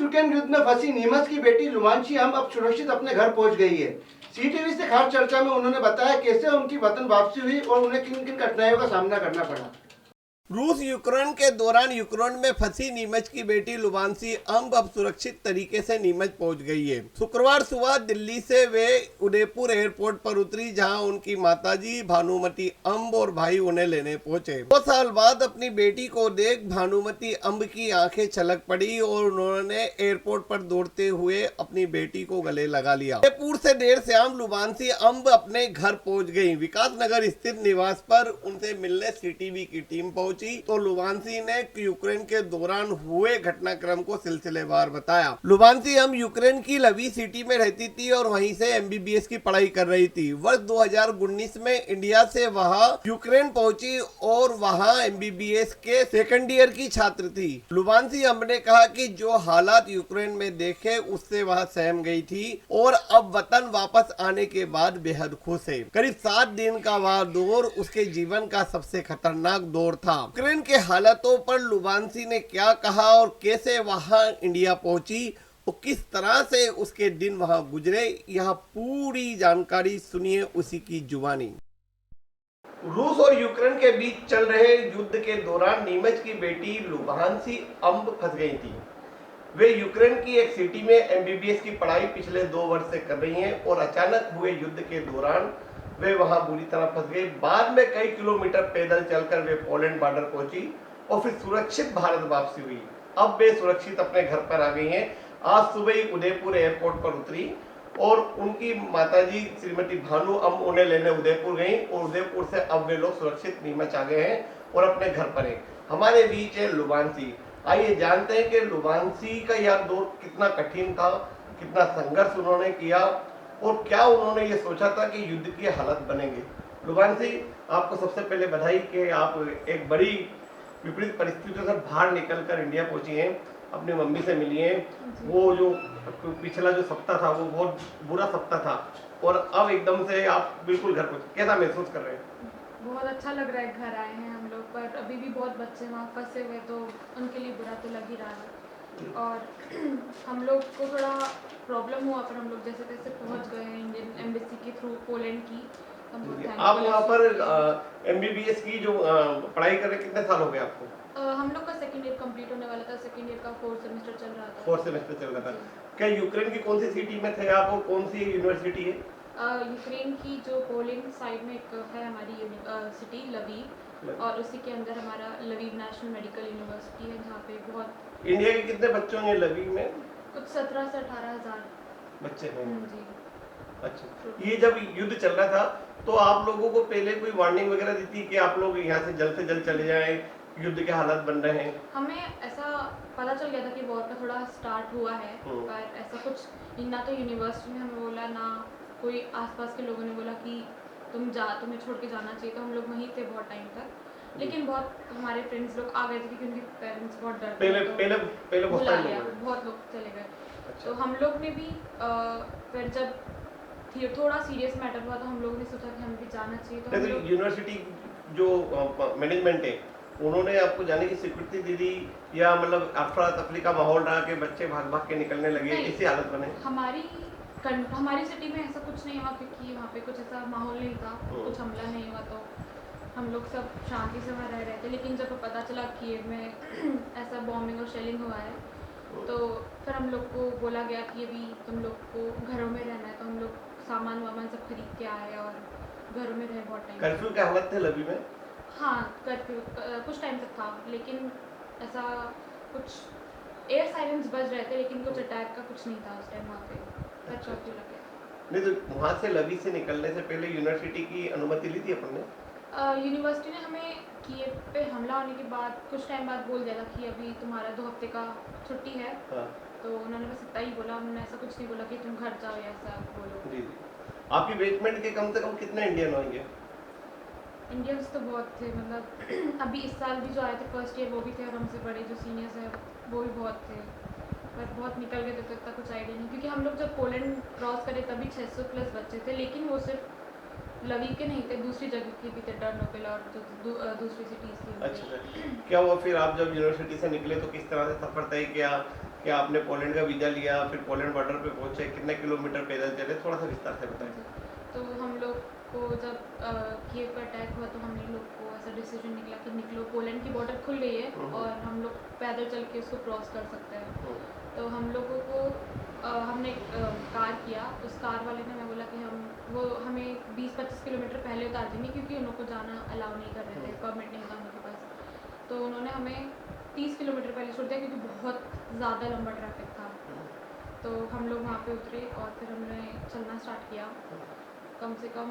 Ukraine युद्ध में फंसी नीमच की बेटी लुमांशी हम अब सुरक्षित अपने घर पहुंच गई है। सीटीवी से खास चर्चा में उन्होंने बताया कैसे उनकी वतन वापसी हुई और उन्हें किन किन कठिनाइयों का सामना करना पड़ा। रूस यूक्रेन के दौरान यूक्रेन में फंसी नीमच की बेटी लुबांसी अम्ब अब सुरक्षित तरीके से नीमच पहुंच गई है। शुक्रवार सुबह दिल्ली से वे उदयपुर एयरपोर्ट पर उतरी, जहां उनकी माताजी भानुमति अम्ब और भाई उन्हें लेने पहुंचे। 2 साल बाद अपनी बेटी को देख भानुमति अम्ब की आंखें छलक पड़ी और उन्होंने एयरपोर्ट पर दौड़ते हुए अपनी बेटी को गले लगा लिया। उदयपुर से देर शाम लुबांसी अम्ब अपने घर पहुंच गई। विकास नगर स्थित निवास पर उनसे मिलने सीटीवी की टीम पहुंची तो लुबांसी ने यूक्रेन के दौरान हुए घटनाक्रम को सिलसिलेवार बताया। लुबांसी हम यूक्रेन की लवी सिटी में रहती थी और वहीं से एमबीबीएस की पढ़ाई कर रही थी। वर्ष 2019 में इंडिया से वहां यूक्रेन पहुंची और वहां एमबीबीएस के सेकंड ईयर की छात्र थी। लुबांसी हम ने कहा कि जो हालात यूक्रेन में देखे उससे वह सहम गई थी और अब वतन वापस आने के बाद बेहद खुश है। करीब 7 दिन का वह दौर उसके जीवन का सबसे खतरनाक दौर था। यूक्रेन के हालातों पर लुबांसी ने क्या कहा और कैसे वहां इंडिया पहुंची और किस तरह से उसके दिन वहां गुजरे, यह पूरी जानकारी सुनिए उसी की जुबानी। रूस और यूक्रेन के बीच चल रहे युद्ध के दौरान नीमच की बेटी लुबांसी अम्ब फंस गई थी। वे यूक्रेन की एक सिटी में एमबीबीएस की पढ़ाई पिछले 2 वर्ष से कर रही हैं और अचानक हुए युद्ध के दौरान वे वहां बुरी तरह फंस गई। बाद में कई किलोमीटर पैदल चलकर वे पोलैंड बॉर्डर पहुंची और फिर सुरक्षित भारत वापसी हुई। अब वे सुरक्षित अपने घर पर आ गई हैं। आज सुबह ही उदयपुर एयरपोर्ट पर उतरी और उनकी माताजी श्रीमती भानु अम्ब उन्हें लेने उदयपुर गई और उदयपुर से अब वे लोग सुरक्षित नीमच आ गए हैं और अपने घर पर हैं। हमारे बीच है लुबांसी। आइए जानते हैं कि लुबांसी का यह दौर कितना कठिन था, कितना संघर्ष उन्होंने किया और क्या उन्होंने ये सोचा था कि युद्ध की हालत बनेंगे। लुबांसी, आपको सबसे पहले बधाई कि आप एक बड़ी विपरीत परिस्थितियों से बाहर निकलकर इंडिया पहुंची हैं, अपनी मम्मी से मिली हैं। वो जो पिछला जो सप्ताह था वो बहुत बुरा सप्ताह था और अब एकदम से आप बिल्कुल घर पहुंचे, कैसा महसूस कर रहे हैं? बहुत अच्छा लग रहा है, घर आए हैं हम लोग, पर अभी भी बहुत बच्चे वहाँ फंसे हुए तो उनके लिए बुरा तो लग ही रहा है। और हम लोग को थोड़ा प्रॉब्लम हुआ पर हम लोग जैसे तैसे पहुँच गए हैं इंडियन एम्बेसी के थ्रू पोलैंड की। आप वहाँ पर एमबीबीएस की जो पढ़ाई कर रहे, कितने साल हो गए आपको? हम लोग का सेकंड ईयर कंप्लीट होने वाला था, सेकंड ईयर का 4th सेमेस्टर चल रहा था। 4th सेमेस्टर चल रहा था। क्या यूक्रेन की कौन सी सिटी में थे आप और कौन सी यूनिवर्सिटी है? यूक्रेन की जो पोलैंड साइड में एक है हमारी सिटी लवीव, और उसी के अंदर हमारा लवीव नेशनल मेडिकल यूनिवर्सिटी है, जहाँ पे बहुत इंडिया के कितने बच्चे होंगे लवीव में? कुछ 17 से 18 हज़ार बच्चे हैं। जी। अच्छा, ये जब युद्ध चल रहा था तो आप लोगों को पहले कोई वार्निंग वगैरह दी थी कि आप लोग यहाँ से जल्द चले जाएं, युद्ध के हालात बन रहे हैं? हमें ऐसा पता चल गया था कि वॉर का थोड़ा स्टार्ट हुआ है, पर ऐसा कुछ ना तो यूनिवर्सिटी ने हमें बोला, ना कोई आसपास के लोगों ने बोला कि तुम्हें छोड़ के जाना चाहिए। तो हम लोग वहीं थे बहुत टाइम तक, लेकिन बहुत हमारे फ्रेंड्स लोग आ गए थे क्योंकि उनके पेरेंट्स बहुत डरते पहले बहुत लोग चले गए। अच्छा। तो हम लोग ने भी फिर जब थोड़ा सीरियस मैटर हुआ तो हम लोगों ने सोचा कि हमें भी जाना चाहिए। तो हम लोग यूनिवर्सिटी जो मैनेजमेंट है उन्होंने आपको जाने की स्वीकृति दे दी या मतलब अफरा तफरी का माहौल रहा कि बच्चे भाग भाग के निकलने लगे, इसी हालत बने? हमारी सिटी में ऐसा कुछ नहीं हुआ क्योंकि वहाँ पे कुछ ऐसा माहौल नहीं था, कुछ हमला नहीं हुआ, तो हम लोग सब शांति से वहाँ रह रहे थे। लेकिन जब पता चला कि में ऐसा बॉम्बिंग और शेलिंग हुआ है तो फिर हम लोग को बोला गया कि अभी तुम लोग को घरों में रहना है। तो हम लोग सामान वामान सब खरीद के आए और घरों में रहे बहुत टाइम। कर्फ्यू के हालत थे लवी में? हाँ, कर्फ्यू कुछ टाइम तक था, लेकिन ऐसा कुछ एयर साइरेंस बज रहे थे लेकिन कुछ अटैक का कुछ नहीं था उस टाइम वहाँ पे। कर्फ्यू लग गया। नहीं तो वहाँ से लवी से निकलने से पहले यूनिवर्सिटी की अनुमति ली थी अपन ने? यूनिवर्सिटी ने हमें कीव पे हमला होने के बाद कुछ टाइम बाद बोल दिया था कि अभी तुम्हारा 2 हफ्ते का छुट्टी है। हाँ। तो उन्होंने बस इतना ही बोला, उन्होंने ऐसा कुछ नहीं बोला कि तुम घर जाओ या ऐसा बोलो। जी। आपकी बैचमेंट के कम से कम कितने इंडियन होंगे? इंडियंस तो बहुत थे, मतलब अभी इस साल भी जो आए थे फर्स्ट ईयर वो भी थे और हमसे बड़े जो सीनियर्स हैं वो भी बहुत थे, पर बहुत निकल गए थे तो इतना कुछ आइडिया नहीं। क्योंकि हम लोग जब पोलैंड क्रॉस करे तभी 600 प्लस बच्चे थे, लेकिन वो सिर्फ लवी के नहीं थे, दूसरी जगह के भी थे, टर्नोपिल और दूसरी सिटीज़ की। अच्छा, क्या हुआ फिर आप जब यूनिवर्सिटी से निकले तो किस तरह से सफ़र तय किया? कि आपने पोलैंड का वीज़ा लिया, फिर पोलैंड बॉर्डर पे पहुंचे, कितने किलोमीटर पैदल चले, थोड़ा सा विस्तार से बताएं। तो हम लोग को जब कीव का अटैक हुआ तो हम लोग को ऐसा डिसीजन निकला कि निकलो, पोलैंड की बॉर्डर खुल गई है और हम लोग पैदल चल के उसको क्रॉस कर सकते हैं। तो हम लोगों को हमने कार किया, उस कार वाले ने हमें बोला कि हमें 20-25 किलोमीटर पहले उतार देंगे क्योंकि उन लोग को जाना अलाउ नहीं कर रहे थे, परमिट नहीं था उनके पास। तो उन्होंने हमें 30 किलोमीटर पहले छोड़ दिया क्योंकि बहुत ज़्यादा लंबा ट्रैफिक था। तो हम लोग वहाँ पे उतरे और फिर हमने चलना स्टार्ट किया। कम से कम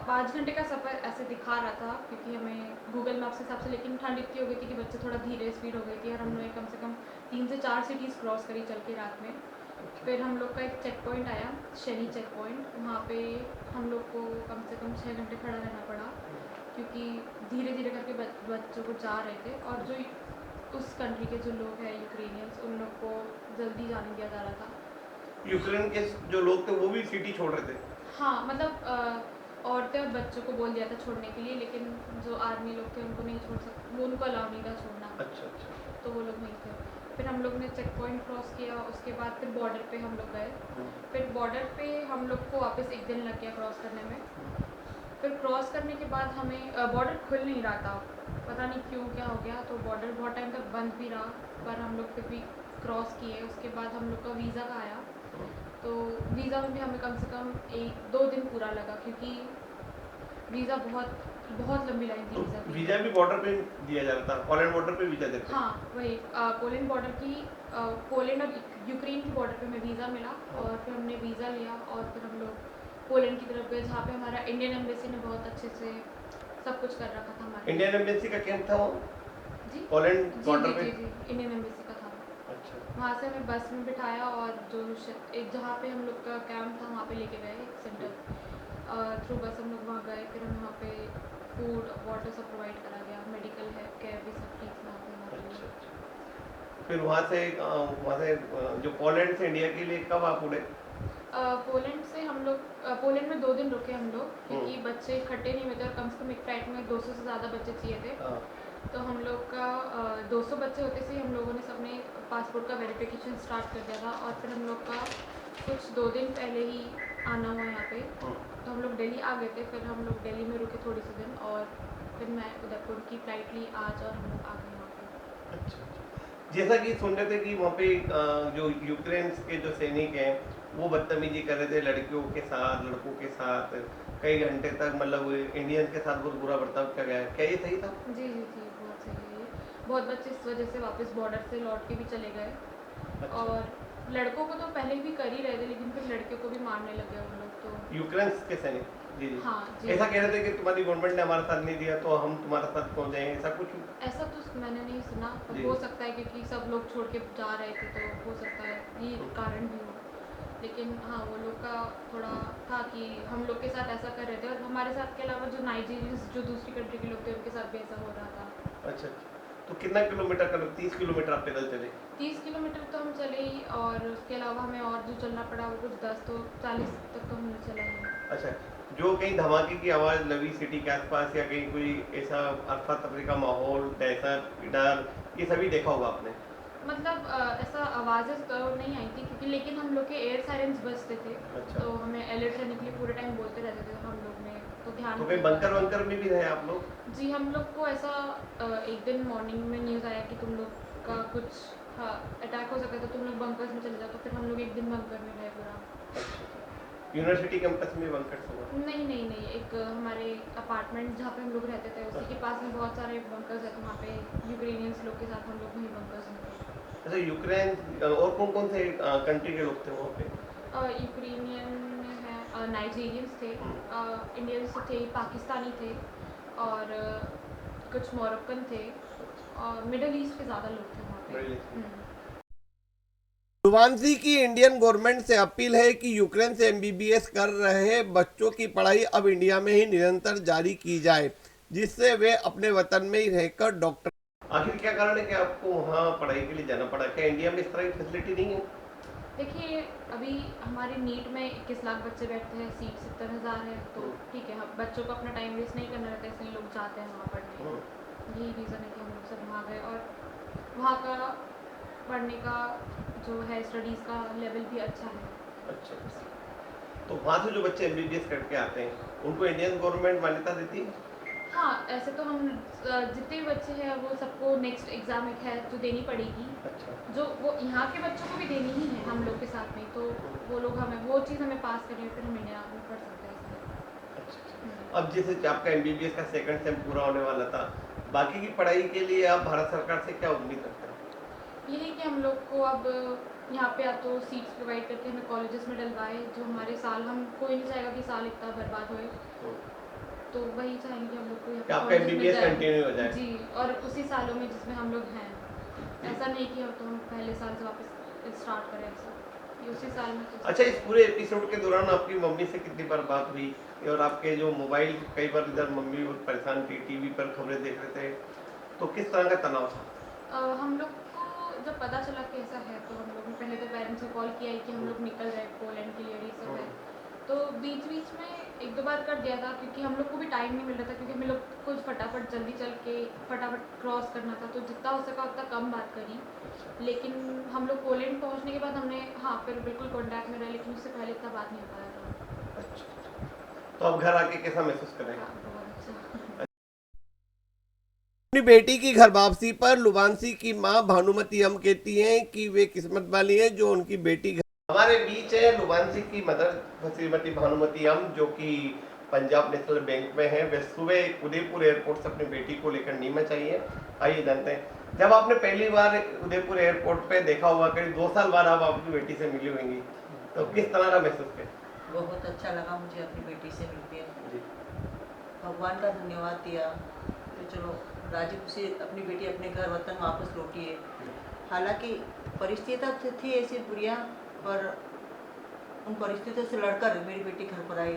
5 घंटे का सफ़र ऐसे दिखा रहा था क्योंकि हमें गूगल मैप के हिसाब से, लेकिन ठंड इतनी हो गई थी कि बच्चे थोड़ा धीरे स्पीड हो गई थी और हमने कम से कम 3 से 4 सिटीज़ क्रॉस करी चल के रात में। फिर हम लोग का एक चेक पॉइंट आया, शनी चेक पॉइंट। वहाँ पे हम लोग को कम से कम 6 घंटे खड़ा रहना पड़ा क्योंकि धीरे धीरे करके बच्चों को जा रहे थे और जो उस कंट्री के जो लोग हैं यूक्रेनियंस, उन लोग को जल्दी जाने दिया जा रहा था। यूक्रेन के जो लोग थे वो भी सिटी छोड़ रहे थे? हाँ, मतलब औरतें और बच्चों को बोल दिया था छोड़ने के लिए, लेकिन जो आर्मी लोग थे उनको नहीं छोड़ सकते, वो उनको अलाउ नहीं था छोड़ना। अच्छा अच्छा। तो वो लोग नहीं थे। फिर हम लोग ने चेक पॉइंट क्रॉस किया, उसके बाद फिर बॉर्डर पे हम लोग गए। फिर बॉर्डर पे हम लोग को वापस 1 दिन लग गया क्रॉस करने में। फिर क्रॉस करने के बाद हमें बॉर्डर खुल नहीं रहा था, पता नहीं क्यों, क्या हो गया। तो बॉर्डर बहुत टाइम तक बंद भी रहा, पर हम लोग फिर भी क्रॉस किए। उसके बाद हम लोग का वीज़ा का आया, तो वीज़ा में भी हमें कम से कम 1-2 दिन पूरा लगा क्योंकि वीज़ा बहुत लंबी लाइन थी वीज़ा की। वीज़ा भी बॉर्डर पे दिया जा रहा था, पोलैंड बॉर्डर पे वीज़ा देते? हाँ, वही पोलैंड बॉर्डर की, पोलैंड और यूक्रेन की बॉर्डर पे हमें वीज़ा मिला और फिर हमने वीज़ा लिया और फिर हम लोग पोलैंड की तरफ गए जहाँ पे हमारा इंडियन एम्बेसी ने बहुत अच्छे से सब कुछ कर रखा था हमारे। इंडियन एम्बेसी का कैंप था वो जी पोलैंड जी बॉर्डर जी पे? जी जी, इंडियन एम्बेसी का था। अच्छा। वहाँ से हमें बस में बिठाया और जो एक जहाँ पे हम लोग का कैंप था वहाँ पे लेके गए, एक सेंटर थ्रू बस हम लोग वहाँ गए। फिर हम वहाँ पे फूड वाटर सब प्रोवाइड करा गया, मेडिकल है केयर भी सब ठीक था वहाँ पे। अच्छा अच्छा। फिर वहाँ से जो पोलैंड से इंडिया के लिए कब आप उड़े? पोलैंड से हम लोग पोलैंड में 2 दिन रुके हम लोग क्योंकि बच्चे इकट्ठे नहीं हुए थे और कम से कम एक फ्लाइट में 200 से ज़्यादा बच्चे चाहिए थे। हाँ। तो हम लोग का 200 बच्चे होते से हम लोगों ने सबने पासपोर्ट का वेरिफिकेशन स्टार्ट कर दिया था और फिर हम लोग का कुछ 2 दिन पहले ही आना हुआ यहाँ पे। तो हम लोग दिल्ली आ गए थे, फिर हम लोग दिल्ली में रुके थोड़ी सी दिन और फिर मैं उदयपुर की फ़्लाइट ली आज और हम लोग आ गए वहाँ पे। अच्छा अच्छा। जैसा कि सुन रहे थे कि वहाँ पे जो यूक्रेन के जो सैनिक हैं वो बदतमीजी कर रहे थे लड़कियों के साथ, लड़कों के साथ, कई घंटे तक मतलब इंडियन के साथ बहुत बुरा बर्ताव किया गया है, क्या ये सही था? जी जी जी, बहुत सही है ये। बहुत बच्चे इस वजह से वापस बॉर्डर से लौट के भी चले गए। अच्छा। और लड़कों को तो पहले भी कर ही रहे थे, लेकिन फिर लड़कियों को भी मारने लगे उन लोग तो। यूक्रेन के सैनिक? जी जी। हाँ जी। ऐसा कह रहे थे कि तुम्हारी गवर्नमेंट ने हमारा साथ नहीं दिया तो हम तुम्हारा साथ क्यों जाएं, ऐसा कुछ? ऐसा तो मैंने नहीं सुना, पर जी। हो सकता है क्योंकि सब लोग छोड़ के जा रहे थे तो हो सकता है ये कारण भी हो। लेकिन हाँ, वो लोग का थोड़ा था कि हम लोग के साथ ऐसा कर रहे थे और हमारे साथ के अलावा जो नाइजीरियंस जो दूसरी कंट्री के लोग थे उनके साथ भी ऐसा हो रहा था। अच्छा अच्छा। तो कितना किलोमीटर का 30 किलोमीटर आप पैदल चले? 30 किलोमीटर तो हम चले ही और उसके अलावा हमें और जो चलना पड़ा वो कुछ 10 तो 40 तक तो हमने चला ही। अच्छा। जो कहीं धमाके की आवाज़ लवी सिटी के आसपास या कहीं कोई ऐसा अफरा तफरी का माहौल, दहशत, डर, ये सभी देखा होगा आपने? मतलब ऐसा आवाज़ें तो नहीं आई थी क्योंकि, लेकिन हम लोग के एयर सायरन्स बजते थे। अच्छा। तो हमें अलर्ट रहने के लिए पूरे टाइम बोलते रहते थे हम लोग ने, तो ध्यान तो कहीं बंकर वंकर में भी रहे आप लोग? जी, हम लोग को ऐसा एक दिन मॉर्निंग में न्यूज़ आया कि तुम लोग का कुछ अटैक हो सकता है तो तुम लोग बंकर्स में चले जाओ। तो फिर हम लोग एक दिन बंकर में रहे पूरा। अच्छा। यूनिवर्सिटी कैंपस में बंकर हुआ? नहीं नहीं नहीं, एक हमारे अपार्टमेंट जहाँ पे हम लोग रहते थे उसी के पास में बहुत सारे बंकर्स है, तो वहाँ पे यूक्रेनियंस लोग के साथ हम लोग वहीं बंकर्स में थे। अच्छा। यूक्रेन और कौन कौन से कंट्री के लोग थे वहाँ पे? यूक्रेनियन है, नाइजीरियंस थे, इंडियंस थे, पाकिस्तानी थे और कुछ मोरक्कन थे और मिडल ईस्ट के ज़्यादा लोग थे वहाँ पे। Middle east. लुबांसी की इंडियन गवर्नमेंट से अपील है कि यूक्रेन से एमबीबीएस कर रहे बच्चों की पढ़ाई अब इंडिया में ही निरंतर जारी की जाए, जिससे वे अपने वतन में ही रहकर डॉक्टर। आखिर क्या कारण है कि आपको वहाँ पढ़ाई के लिए जाना पड़ा? क्या इंडिया में इस तरह की फैसिलिटी नहीं है? देखिए, अभी हमारे नीट में 21 लाख बच्चे बैठते हैं, सीट 70,000 है, तो ठीक है, हम बच्चों को अपना टाइम वेस्ट नहीं करना रहता, इसलिए लोग जाते हैं वहाँ पढ़ने। यही रीज़न है कि हम लोग सब वहाँ गए और वहाँ का पढ़ने का जो है स्टडीज़ का लेवल भी अच्छा है। अच्छा, तो वहाँ से जो बच्चे एमबीबीएस करके आते हैं उनको इंडियन गवर्नमेंट मान्यता देती है? हाँ, ऐसे तो हम जितने भी बच्चे हैं वो सबको नेक्स्ट एग्ज़ाम एक है जो देनी पड़ेगी, अच्छा, जो वो यहाँ के बच्चों को भी देनी ही है हम लोग के साथ में, तो वो लोग हमें वो चीज़ हमें पास करनी है, फिर हम इंडिया में पढ़ सकते हैं। अच्छा। अब जैसे आपका एमबीबीएस का सेकंड सेम पूरा होने वाला था, बाकी की पढ़ाई के लिए आप भारत सरकार से क्या उम्मीद करते हैं? यही कि हम लोग को अब यहाँ पे या तो सीट्स प्रोवाइड करके हमें कॉलेजेस में डलवाए, जो हमारे साल, हम कोई नहीं चाहेगा कि साल इतना बर्बाद होए, तो वही चाहेंगे कि हम लोग को यहाँ कि पे आपका colleges में एमबीबीएस जाए। कंटिन्यू हो जाए। जी, और उसी सालों में जिसमें हम लोग हैं, ऐसा नहीं कि अब तो हम पहले साल से वापस स्टार्ट करें, ऐसा ये उसी साल में तो। अच्छा, इस पूरे एपिसोड के दौरान आपकी मम्मी से कितनी बार बात हुई? और आपके जो मोबाइल, कई बार इधर मम्मी बहुत परेशान थी, टीवी पर खबरें देख रहे थे, तो किस तरह का तनाव था? हम लोग को जब पता चला कि ऐसा है तो हम लोग ने पहले तो पेरेंट्स को कॉल किया है कि हम लोग निकल रहे हैं पोलैंड के लिए, ये सब है, तो बीच बीच में एक दो बार कट गया था क्योंकि हम लोग को भी टाइम नहीं मिल रहा था, क्योंकि हम लोग को फटाफट जल्दी चल के फटाफट क्रॉस करना था, तो जितना हो सका उतना कम बात करी। लेकिन हम लोग पोलैंड पहुंचने के बाद हमने हाँ फिर बिल्कुल कॉन्टैक्ट में रहे, लेकिन उससे पहले इतना बात नहीं हो पाया था। अच्छा, तो अब घर आके कैसा महसूस कर रहे हैं? हाँ, बहुत अच्छा। अपनी बेटी की घर वापसी पर लुबांसी की मां भानुमति अम कहती हैं कि वे किस्मत वाली हैं जो उनकी बेटी हमारे बीच है लुबांसी की मदर श्रीमती भानुमति अम, जो कि पंजाब नेशनल बैंक में है। वे सुबह उदयपुर एयरपोर्ट से अपनी बेटी को लेकर नीमच आई है। आइए जानते हैं, जब आपने पहली बार उदयपुर एयरपोर्ट पे देखा होगा, करीब 2 साल बाद आप अपनी बेटी से मिली होंगी, तो किस तरह का महसूस किया? बहुत अच्छा लगा मुझे अपनी बेटी से मिलकर, भगवान का धन्यवाद दिया। तो चलो राजी खुशी अपनी बेटी अपने घर वतन वापस लौटी है। हालांकि परिस्थितियाँ तो थी ऐसी बुरिया, पर उन परिस्थितियों से लड़कर मेरी बेटी घर पर आई,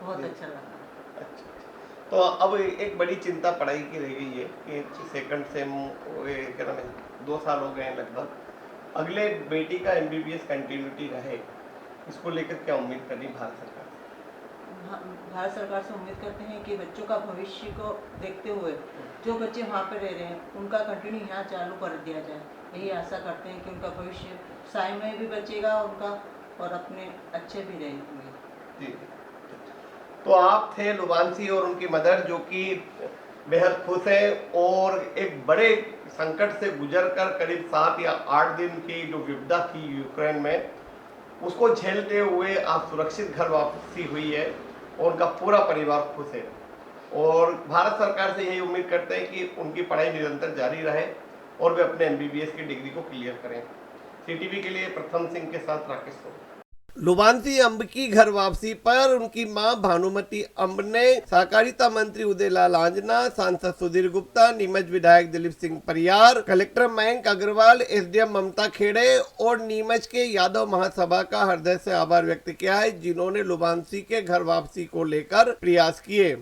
बहुत अच्छा लगा। अच्छा, तो अब एक बड़ी चिंता पढ़ाई की रह गई है कि सेकंड सेम क्या नाम है, 2 साल हो गए हैं लगभग, अगले बेटी का एमबीबीएस कंटिन्यूटी रहे, इसको लेकर क्या उम्मीद करनी भारत सरकार से? भारत सरकार से उम्मीद करते हैं कि बच्चों का भविष्य को देखते हुए जो बच्चे वहाँ पर रह रहे हैं उनका कंटिन्यू यहाँ चालू कर दिया जाए। यही आशा करते हैं कि उनका भविष्य साय में भी बचेगा उनका, और अपने अच्छे भी रहेंगे। जी, तो आप थे लुबांसी और उनकी मदर, जो कि बेहद खुश है और एक बड़े संकट से गुजरकर करीब 7 या 8 दिन की जो विपदा थी यूक्रेन में, उसको झेलते हुए आप सुरक्षित घर वापसी हुई है और उनका पूरा परिवार खुश है। और भारत सरकार से यही उम्मीद करते हैं कि उनकी पढ़ाई निरंतर जारी रहे और वे अपने एमबीबीएस की डिग्री को क्लियर करें। सीटीवी के लिए प्रथम सिंह के साथ राकेश सोनी। लुबांसी अम्ब की घर वापसी पर उनकी मां भानुमति अम्ब ने सहकारिता मंत्री उदयलाल आंजना, सांसद सुधीर गुप्ता, नीमच विधायक दिलीप सिंह परियार, कलेक्टर मयंक अग्रवाल, एसडीएम ममता खेड़े और नीमच के यादव महासभा का हृदय से आभार व्यक्त किया है, जिन्होंने लुबांसी के घर वापसी को लेकर प्रयास किए।